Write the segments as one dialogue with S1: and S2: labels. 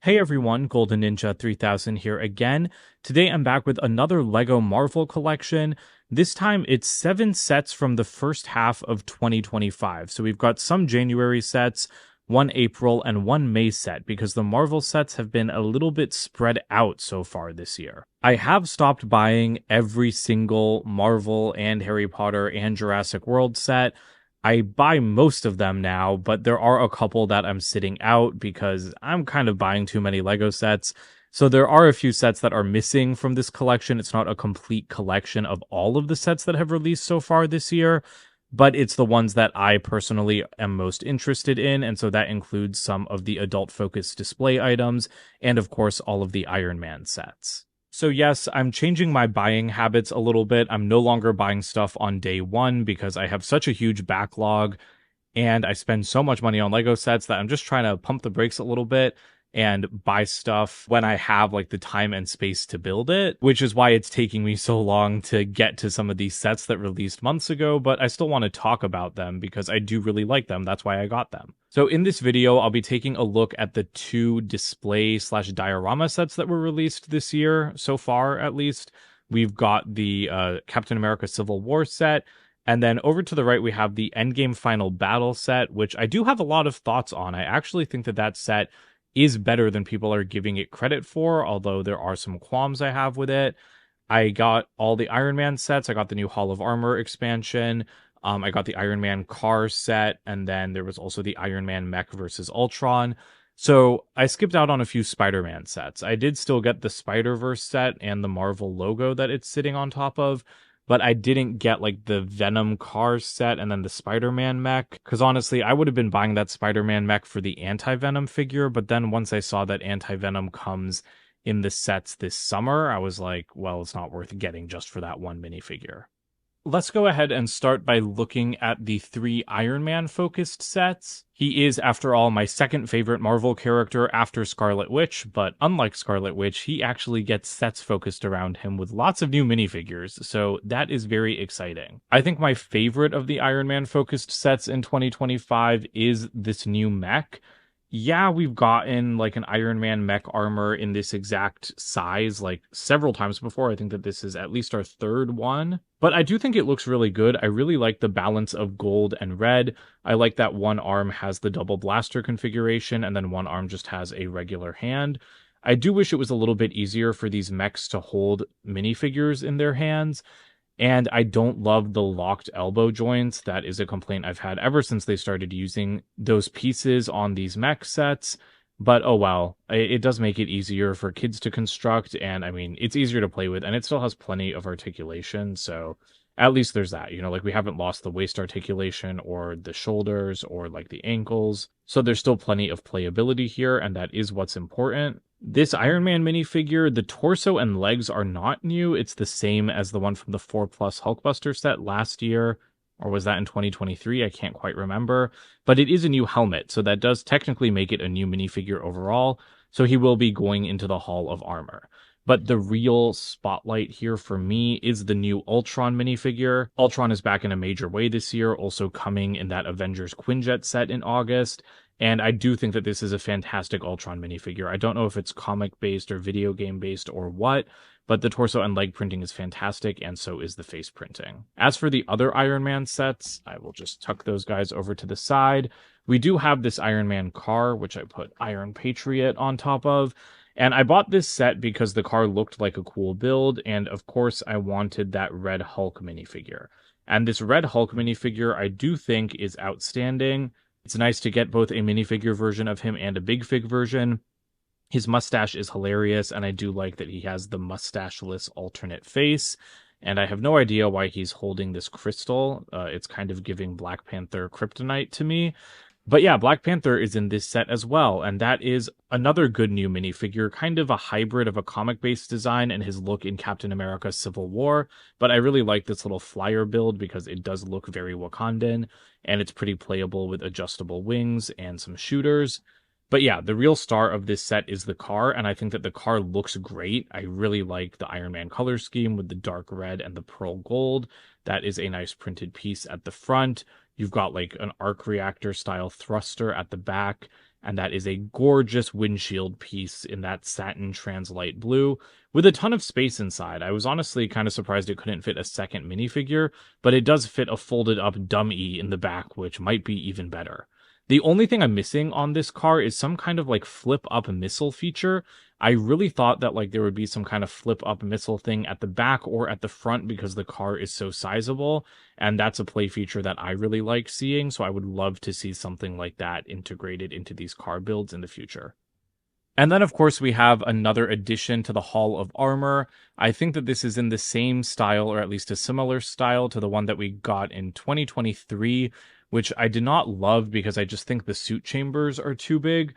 S1: Hey everyone, Golden Ninja 3000 here again. Today I'm back with another LEGO Marvel collection. This time it's 7 sets from the first half of 2025. So we've got some January sets, one April, and one May set because the Marvel sets have been a little bit spread out so far this year. I have stopped buying every single Marvel and Harry Potter and Jurassic World set. I buy most of them now, but there are a couple that I'm sitting out because I'm kind of buying too many Lego sets. So there are a few sets that are missing from this collection. It's not a complete collection of all of the sets that have released so far this year, but it's the ones that I personally am most interested in. And so that includes some of the adult focused display items and, of course, all of the Iron Man sets. So yes, I'm changing my buying habits a little bit. I'm no longer buying stuff on day one because I have such a huge backlog and I spend so much money on Lego sets that I'm just trying to pump the brakes a little bit and buy stuff when I have like the time and space to build it, which is why it's taking me so long to get to some of these sets that released months ago, but I still want to talk about them because I do really like them. That's why I got them. So in this video, I'll be taking a look at the two display slash diorama sets that were released this year, so far at least. We've got the Captain America Civil War set, and then over to the right, we have the Endgame Final Battle set, which I do have a lot of thoughts on. I actually think that that set is better than people are giving it credit for, although there are some qualms I have with it. I got all the Iron Man sets. I got the new Hall of Armor expansion. I got the Iron Man car set, and then there was also the Iron Man Mech versus Ultron. So I skipped out on a few Spider-Man sets. I did still get the Spider-Verse set and the Marvel logo that it's sitting on top of, but I didn't get like the Venom car set and then the Spider-Man mech. Because honestly, I would have been buying that Spider-Man mech for the Anti-Venom figure, but then once I saw that Anti-Venom comes in the sets this summer, I was like, well, it's not worth getting just for that one minifigure. Let's go ahead and start by looking at the three Iron Man focused sets. He is, after all, my second favorite Marvel character after Scarlet Witch, but unlike Scarlet Witch, he actually gets sets focused around him with lots of new minifigures, so that is very exciting. I think my favorite of the Iron Man focused sets in 2025 is this new mech. Yeah, we've gotten like an Iron Man mech armor in this exact size like several times before. I think that this is at least our third one. But I do think it looks really good. I really like the balance of gold and red. I like that one arm has the double blaster configuration and then one arm just has a regular hand. I do wish it was a little bit easier for these mechs to hold minifigures in their hands. And I don't love the locked elbow joints. That is a complaint I've had ever since they started using those pieces on these mech sets. But oh well, it does make it easier for kids to construct. And I mean, it's easier to play with and it still has plenty of articulation. So at least there's that, like we haven't lost the waist articulation or the shoulders or like the ankles. So there's still plenty of playability here. And that is what's important. This Iron Man minifigure, the torso and legs are not new. It's the same as the one from the 4 Plus Hulkbuster set last year. Or was that in 2023? I can't quite remember. But it is a new helmet, so that does technically make it a new minifigure overall. So he will be going into the Hall of Armor. But the real spotlight here for me is the new Ultron minifigure. Ultron is back in a major way this year, also coming in that Avengers Quinjet set in August. And I do think that this is a fantastic Ultron minifigure. I don't know if it's comic-based or video game-based or what, but the torso and leg printing is fantastic, and so is the face printing. As for the other Iron Man sets, I will just tuck those guys over to the side. We do have this Iron Man car, which I put Iron Patriot on top of, and I bought this set because the car looked like a cool build, and of course I wanted that Red Hulk minifigure. And this Red Hulk minifigure I do think is outstanding. It's nice to get both a minifigure version of him and a big fig version. His mustache is hilarious, and I do like that he has the mustacheless alternate face. And I have no idea why he's holding this crystal. It's kind of giving Black Panther kryptonite to me. But yeah, Black Panther is in this set as well, and that is another good new minifigure, kind of a hybrid of a comic-based design and his look in Captain America Civil War, but I really like this little flyer build because it does look very Wakandan, and it's pretty playable with adjustable wings and some shooters. But yeah, the real star of this set is the car, and I think that the car looks great. I really like the Iron Man color scheme with the dark red and the pearl gold. That is a nice printed piece at the front. You've got like an arc reactor style thruster at the back, and that is a gorgeous windshield piece in that satin translite blue with a ton of space inside. I was honestly kind of surprised it couldn't fit a second minifigure, but it does fit a folded up dummy in the back, which might be even better. The only thing I'm missing on this car is some kind of like flip up missile feature. I really thought that like there would be some kind of flip up missile thing at the back or at the front because the car is so sizable, and that's a play feature that I really like seeing, so I would love to see something like that integrated into these car builds in the future. And then, of course, we have another addition to the Hall of Armor. I think that this is in the same style, or at least a similar style, to the one that we got in 2023, which I did not love because I just think the suit chambers are too big.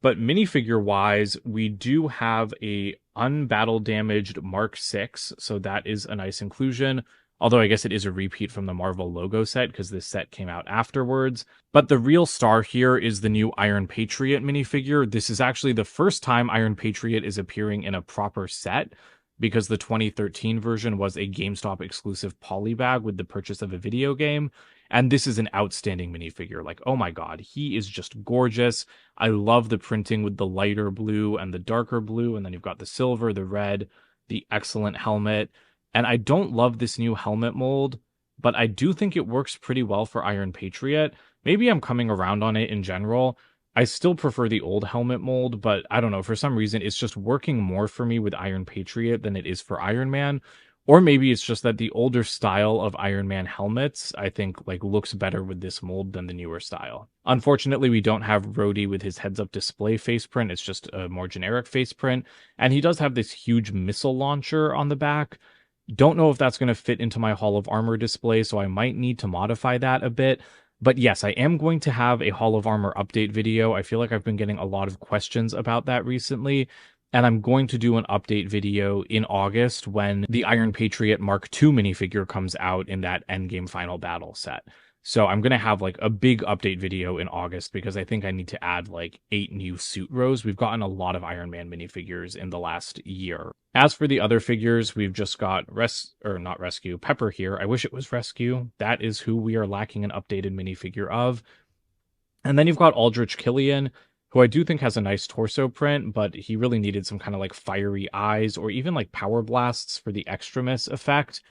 S1: But minifigure wise, we do have a unbattle damaged Mark 6, so that is a nice inclusion. Although I guess it is a repeat from the Marvel logo set because this set came out afterwards. But the real star here is the new Iron Patriot minifigure. This is actually the first time Iron Patriot is appearing in a proper set because the 2013 version was a GameStop exclusive polybag with the purchase of a video game. And this is an outstanding minifigure. Like, oh my god, he is just gorgeous. I love the printing with the lighter blue and the darker blue. And then you've got the silver, the red, the excellent helmet. And I don't love this new helmet mold, but I do think it works pretty well for Iron Patriot. Maybe I'm coming around on it in general. I still prefer the old helmet mold, but I don't know, for some reason it's just working more for me with Iron Patriot than it is for Iron Man. Or maybe it's just that the older style of Iron Man helmets, I think, like looks better with this mold than the newer style. Unfortunately, we don't have Rhodey with his heads-up display face print. It's just a more generic face print. And he does have this huge missile launcher on the back. Don't know if that's going to fit into my Hall of Armor display, so I might need to modify that a bit. But yes, I am going to have a Hall of Armor update video. I feel like I've been getting a lot of questions about that recently. And I'm going to do an update video in August when the Iron Patriot Mark II minifigure comes out in that Endgame Final Battle set. So I'm going to have like a big update video in August because I think I need to add like 8 new suit rows. We've gotten a lot of Iron Man minifigures in the last year. As for the other figures, we've just got not Rescue, Pepper here. I wish it was Rescue. That is who we are lacking an updated minifigure of. And then you've got Aldrich Killian, who I do think has a nice torso print, but he really needed some kind of like fiery eyes or even like power blasts for the extremis effect.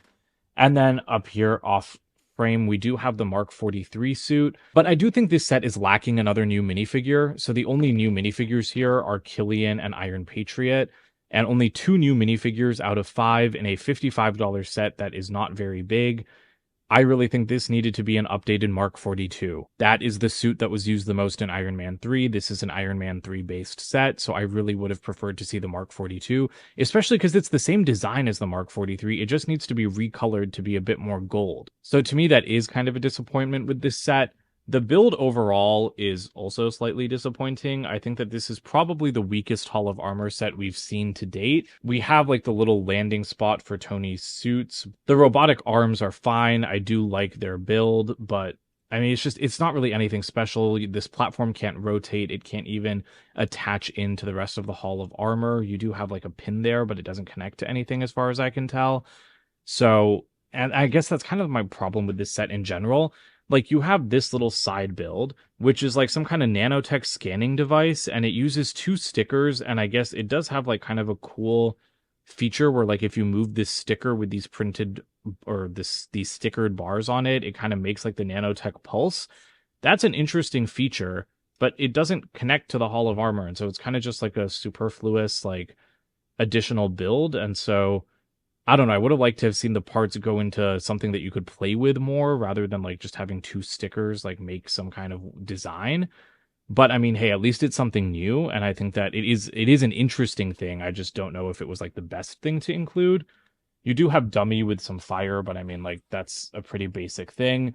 S1: And then up here off frame, we do have the Mark 43 suit, but I do think this set is lacking another new minifigure. So the only new minifigures here are Killian and Iron Patriot, and only 2 new minifigures out of 5 in a $55 set that is not very big. I really think this needed to be an updated Mark 42. That is the suit that was used the most in Iron Man 3. This is an Iron Man 3 based set, so I really would have preferred to see the Mark 42, especially because it's the same design as the Mark 43. It just needs to be recolored to be a bit more gold. So to me, that is kind of a disappointment with this set. The build overall is also slightly disappointing. I think that this is probably the weakest Hall of Armor set we've seen to date. We have like the little landing spot for Tony's suits. The robotic arms are fine. I do like their build, but I mean, it's not really anything special. This platform can't rotate. It can't even attach into the rest of the Hall of Armor. You do have like a pin there, but it doesn't connect to anything as far as I can tell. So, and I guess that's kind of my problem with this set in general. Like, you have this little side build, which is like some kind of nanotech scanning device, and it uses 2 stickers, and I guess it does have like kind of a cool feature where like if you move this sticker with these printed or these stickered bars on it, it kind of makes like the nanotech pulse. That's an interesting feature, but it doesn't connect to the Hall of Armor, and so it's kind of just like a superfluous like additional build, and so I don't know. I would have liked to have seen the parts go into something that you could play with more rather than like just having 2 stickers like make some kind of design. But I mean, hey, at least it's something new, and I think that it is an interesting thing. I just don't know if it was like the best thing to include. You do have Dummy with some fire, but I mean, like that's a pretty basic thing.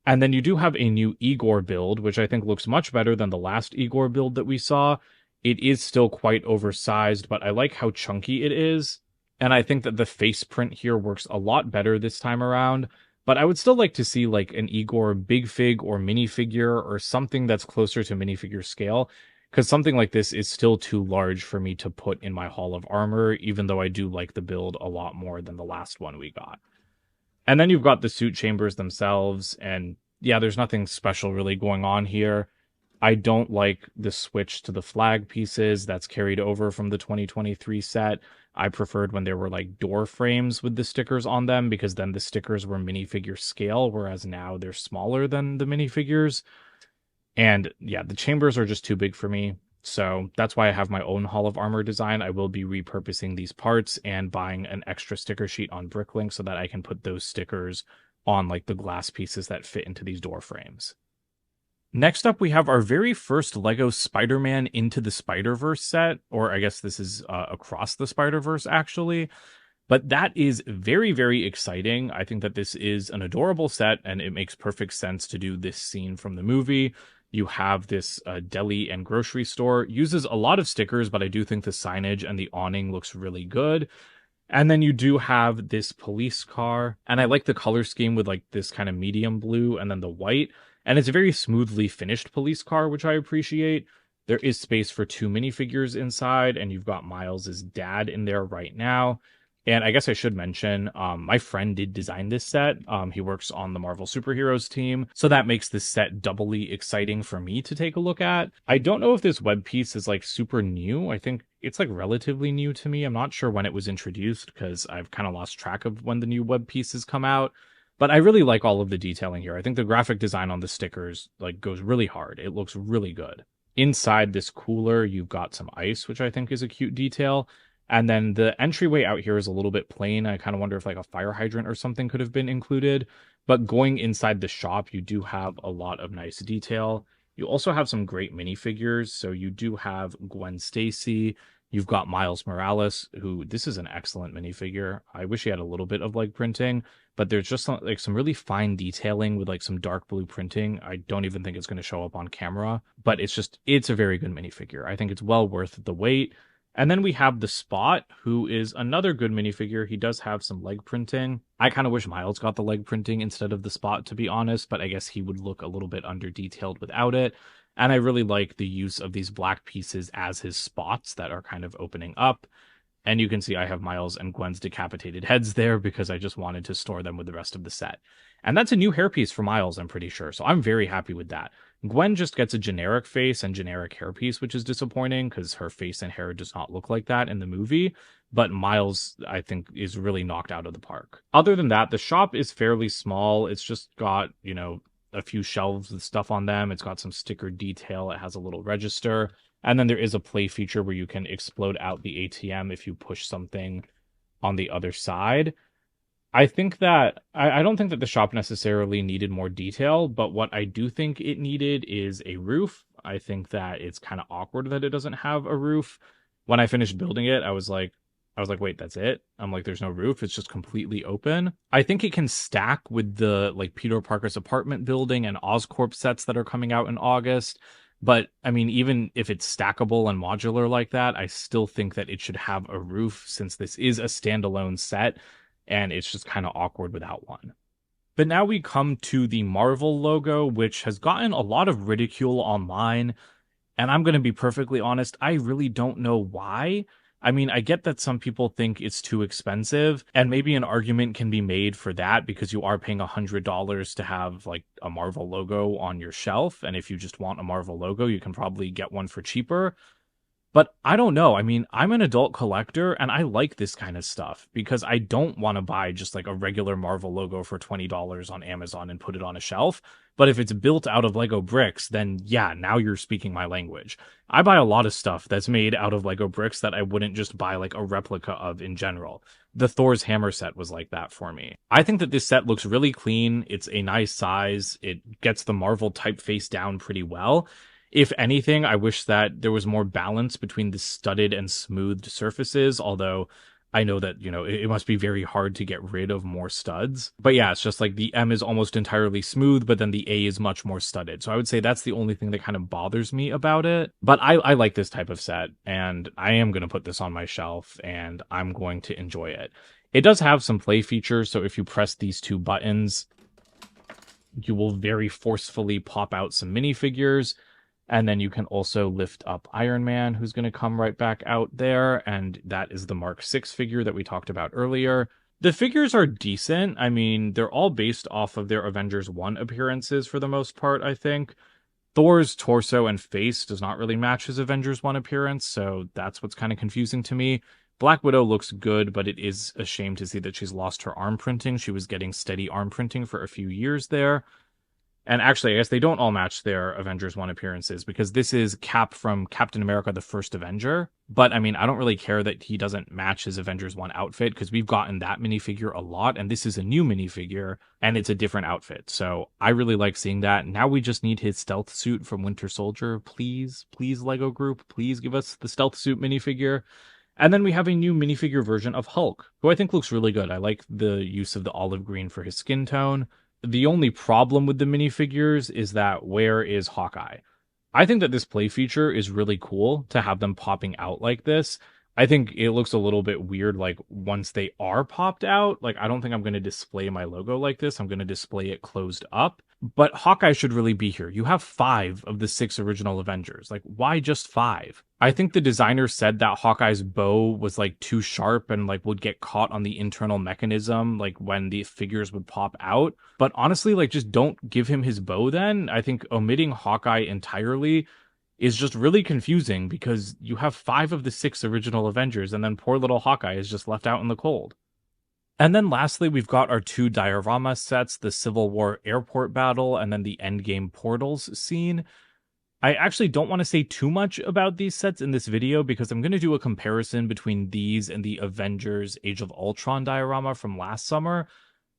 S1: And then you do have a new Igor build, which I think looks much better than the last Igor build that we saw. It is still quite oversized, but I like how chunky it is. And I think that the face print here works a lot better this time around. But I would still like to see like an Igor big fig or minifigure or something that's closer to minifigure scale. Because something like this is still too large for me to put in my Hall of Armor, even though I do like the build a lot more than the last one we got. And then you've got the suit chambers themselves. And yeah, there's nothing special really going on here. I don't like the switch to the flag pieces that's carried over from the 2023 set. I preferred when there were like door frames with the stickers on them because then the stickers were minifigure scale, whereas now they're smaller than the minifigures. And yeah, the chambers are just too big for me. So that's why I have my own Hall of Armor design. I will be repurposing these parts and buying an extra sticker sheet on Bricklink so that I can put those stickers on like the glass pieces that fit into these door frames. Next up, we have our very first Lego Spider-Man Into the Spider-Verse set, or I guess this is Across the Spider-Verse, actually. But that is very, very exciting. I think that this is an adorable set, and it makes perfect sense to do this scene from the movie. You have this deli and grocery store. Uses a lot of stickers, but I do think the signage and the awning looks really good. And then you do have this police car, and I like the color scheme with like this kind of medium blue and then the white. And it's a very smoothly finished police car, which I appreciate. There is space for two minifigures inside, and you've got Miles's dad in there right now. And I guess I should mention, my friend did design this set. He works on the Marvel Superheroes team, so that makes this set doubly exciting for me to take a look at. I don't know if this web piece is like super new. I think it's like relatively new to me. I'm not sure when it was introduced because I've kind of lost track of when the new web pieces come out. But I really like all of the detailing here. I think the graphic design on the stickers like goes really hard. It looks really good. Inside this cooler, you've got some ice, which I think is a cute detail. And then the entryway out here is a little bit plain. I kind of wonder if like a fire hydrant or something could have been included. But going inside the shop, you do have a lot of nice detail. You also have some great minifigures. So you do have Gwen Stacy. You've got Miles Morales, who this is an excellent minifigure. I wish he had a little bit of like printing, but there's just like some really fine detailing with like some dark blue printing. I don't even think it's going to show up on camera, but it's a very good minifigure. I think it's well worth the wait. And then we have the Spot, who is another good minifigure. He does have some leg printing. I kind of wish Miles got the leg printing instead of the Spot, to be honest, but I guess he would look a little bit under detailed without it. And I really like the use of these black pieces as his spots that are kind of opening up. And you can see I have Miles and Gwen's decapitated heads there because I just wanted to store them with the rest of the set. And that's a new hairpiece for Miles, I'm pretty sure. So I'm very happy with that. Gwen just gets a generic face and generic hairpiece, which is disappointing because her face and hair does not look like that in the movie. But Miles, I think, is really knocked out of the park. Other than that, the shop is fairly small. It's just got, a few shelves with stuff on them. It's got some sticker detail. It has a little register. And then there is a play feature where you can explode out the ATM if you push something on the other side. I think that I don't think that the shop necessarily needed more detail, but what I do think it needed is a roof. I think that it's kind of awkward that it doesn't have a roof. When I finished building it, I was like, wait, that's it? I'm like, there's no roof. It's just completely open. I think it can stack with the like Peter Parker's apartment building and Oscorp sets that are coming out in August. But I mean, even if it's stackable and modular like that, I still think that it should have a roof since this is a standalone set and it's just kind of awkward without one. But now we come to the Marvel logo, which has gotten a lot of ridicule online. And I'm going to be perfectly honest, I really don't know why. I mean, I get that some people think it's too expensive, and maybe an argument can be made for that because you are paying $100 to have like a Marvel logo on your shelf. And if you just want a Marvel logo, you can probably get one for cheaper. But I don't know. I mean, I'm an adult collector and I like this kind of stuff because I don't want to buy just like a regular Marvel logo for $20 on Amazon and put it on a shelf. But if it's built out of Lego bricks, then yeah, now you're speaking my language. I buy a lot of stuff that's made out of Lego bricks that I wouldn't just buy like a replica of in general. The Thor's hammer set was like that for me. I think that this set looks really clean. It's a nice size. It gets the Marvel typeface down pretty well. If anything, I wish that there was more balance between the studded and smoothed surfaces, although I know that, it must be very hard to get rid of more studs. But yeah, it's just like the M is almost entirely smooth, but then the A is much more studded. So I would say that's the only thing that kind of bothers me about it. But I like this type of set, and I am going to put this on my shelf, and I'm going to enjoy it. It does have some play features, so if you press these two buttons, you will very forcefully pop out some minifigures. And then you can also lift up Iron Man, who's going to come right back out there. And that is the Mark 6 figure that we talked about earlier. The figures are decent. I mean, they're all based off of their Avengers 1 appearances for the most part, I think. Thor's torso and face does not really match his Avengers 1 appearance, so that's what's kind of confusing to me. Black Widow looks good, but it is a shame to see that she's lost her arm printing. She was getting steady arm printing for a few years there. And actually, I guess they don't all match their Avengers 1 appearances because this is Cap from Captain America the First Avenger. But I mean, I don't really care that he doesn't match his Avengers 1 outfit because we've gotten that minifigure a lot. And this is a new minifigure and it's a different outfit. So I really like seeing that. Now we just need his stealth suit from Winter Soldier. Please, please, Lego Group, please give us the stealth suit minifigure. And then we have a new minifigure version of Hulk, who I think looks really good. I like the use of the olive green for his skin tone. The only problem with the minifigures is that where is Hawkeye? I think that this play feature is really cool to have them popping out like this. I think it looks a little bit weird, like once they are popped out. Like, I don't think I'm going to display my logo like this. I'm going to display it closed up. But Hawkeye should really be here. You have 5 of the 6 original Avengers. Like, why just 5? I think the designer said that Hawkeye's bow was like too sharp and like would get caught on the internal mechanism, like when the figures would pop out. But honestly, like, just don't give him his bow then. I think omitting Hawkeye entirely is just really confusing because you have 5 of the 6 original Avengers and then poor little Hawkeye is just left out in the cold. And then lastly, we've got our 2 diorama sets, the Civil War airport battle and then the Endgame portals scene. I actually don't want to say too much about these sets in this video because I'm going to do a comparison between these and the Avengers Age of Ultron diorama from last summer.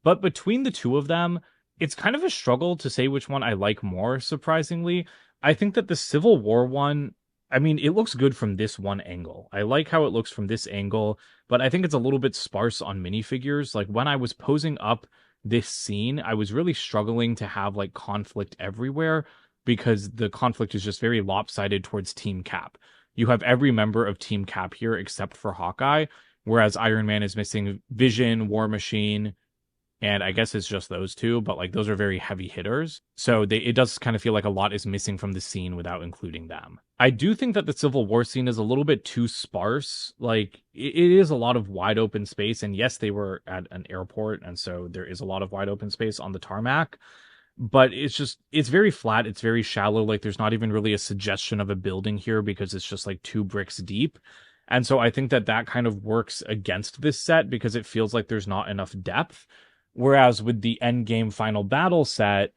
S1: But between the two of them, it's kind of a struggle to say which one I like more, surprisingly. I think that the Civil War one, I mean, it looks good from this one angle. I like how it looks from this angle, but I think it's a little bit sparse on minifigures. Like, when I was posing up this scene, I was really struggling to have, like, conflict everywhere because the conflict is just very lopsided towards Team Cap. You have every member of Team Cap here except for Hawkeye, whereas Iron Man is missing Vision, War Machine, and I guess it's just those two, but like those are very heavy hitters. So it does kind of feel like a lot is missing from the scene without including them. I do think that the Civil War scene is a little bit too sparse. Like, it is a lot of wide open space. And yes, they were at an airport. And so there is a lot of wide open space on the tarmac. But it's very flat. It's very shallow. Like, there's not even really a suggestion of a building here because it's just like 2 bricks deep. And so I think that that kind of works against this set because it feels like there's not enough depth. Whereas with the Endgame final battle set,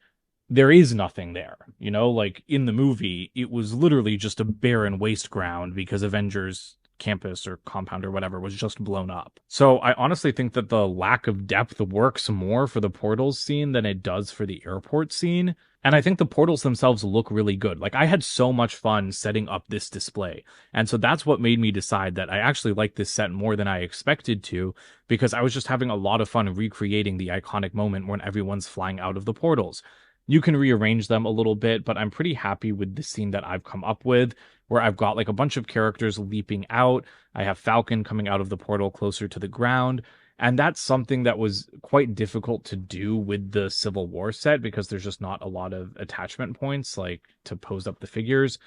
S1: there is nothing there. You know, like in the movie, it was literally just a barren waste ground because Avengers campus or compound or whatever was just blown up. So I honestly think that the lack of depth works more for the portals scene than it does for the airport scene. And I think the portals themselves look really good. Like, I had so much fun setting up this display. And so that's what made me decide that I actually like this set more than I expected to, because I was just having a lot of fun recreating the iconic moment when everyone's flying out of the portals. You can rearrange them a little bit, but I'm pretty happy with the scene that I've come up with, where I've got like a bunch of characters leaping out. I have Falcon coming out of the portal closer to the ground. And that's something that was quite difficult to do with the Civil War set because there's just not a lot of attachment points like to pose up the figures.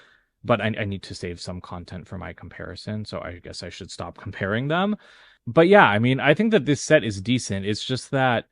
S1: But I need to save some content for my comparison, so I guess I should stop comparing them. But yeah, I mean, I think that this set is decent. It's just that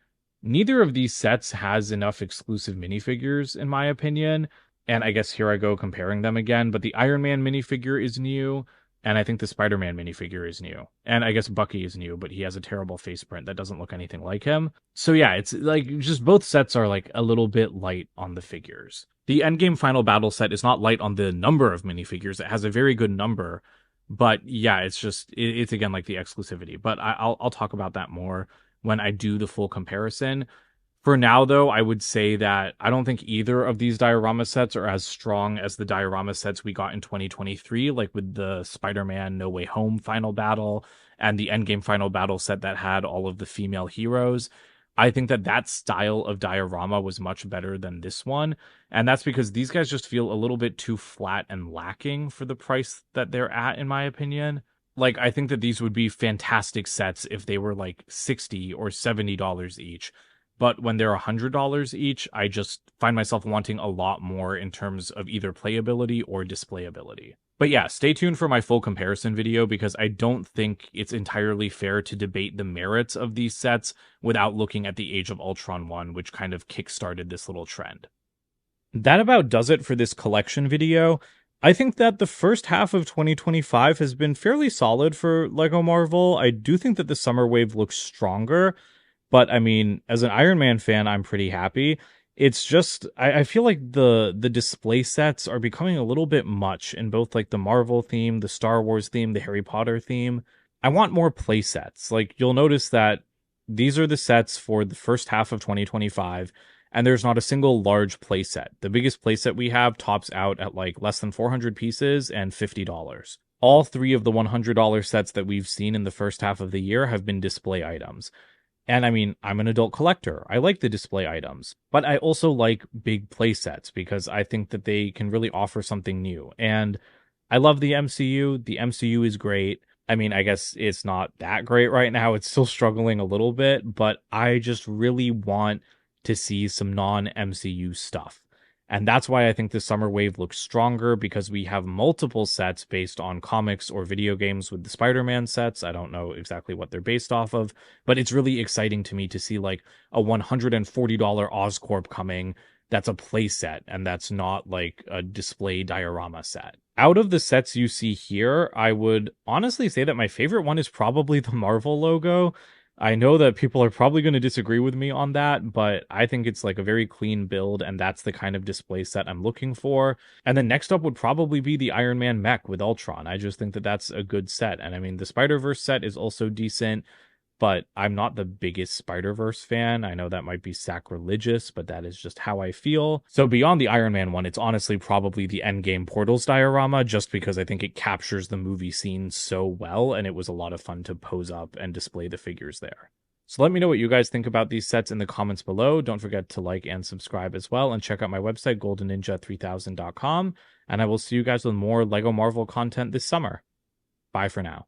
S1: neither of these sets has enough exclusive minifigures, in my opinion. And I guess here I go comparing them again. But the Iron Man minifigure is new. And I think the Spider-Man minifigure is new. And I guess Bucky is new, but he has a terrible face print that doesn't look anything like him. So yeah, it's like just both sets are like a little bit light on the figures. The Endgame Final Battle set is not light on the number of minifigures. It has a very good number. But yeah, it's again like the exclusivity. But I'll talk about that more when I do the full comparison. For now, though, I would say that I don't think either of these diorama sets are as strong as the diorama sets we got in 2023, like with the Spider-Man No Way Home final battle and the Endgame final battle set that had all of the female heroes. I think that that style of diorama was much better than this one. And that's because these guys just feel a little bit too flat and lacking for the price that they're at, in my opinion. Like, I think that these would be fantastic sets if they were like $60 or $70 each. But when they're $100 each, I just find myself wanting a lot more in terms of either playability or displayability. But yeah, stay tuned for my full comparison video because I don't think it's entirely fair to debate the merits of these sets without looking at the Age of Ultron one, which kind of kickstarted this little trend. That about does it for this collection video. I think that the first half of 2025 has been fairly solid for LEGO Marvel. I do think that the summer wave looks stronger, but I mean, as an Iron Man fan, I'm pretty happy. It's just I feel like the display sets are becoming a little bit much in both like the Marvel theme, the Star Wars theme, the Harry Potter theme. I want more play sets. Like you'll notice that these are the sets for the first half of 2025, and there's not a single large play set. The biggest play set we have tops out at like less than 400 pieces and $50. All three of the $100 sets that we've seen in the first half of the year have been display items. And I mean, I'm an adult collector. I like the display items, but I also like big play sets because I think that they can really offer something new. And I love the MCU. The MCU is great. I mean, I guess it's not that great right now. It's still struggling a little bit, but I just really want to see some non MCU stuff. And that's why I think the summer wave looks stronger because we have multiple sets based on comics or video games with the Spider-Man sets. I don't know exactly what they're based off of, but it's really exciting to me to see like a $140 Oscorp coming that's a play set and that's not like a display diorama set. Out of the sets you see here, I would honestly say that my favorite one is probably the Marvel logo. I know that people are probably going to disagree with me on that, but I think it's like a very clean build, and that's the kind of display set I'm looking for. And then next up would probably be the Iron Man mech with Ultron. I just think that that's a good set. And I mean, the Spider-Verse set is also decent, but I'm not the biggest Spider-Verse fan. I know that might be sacrilegious, but that is just how I feel. So beyond the Iron Man one, it's honestly probably the Endgame Portals diorama, just because I think it captures the movie scene so well, and it was a lot of fun to pose up and display the figures there. So let me know what you guys think about these sets in the comments below. Don't forget to like and subscribe as well, and check out my website, goldenninja3000.com, and I will see you guys with more LEGO Marvel content this summer. Bye for now.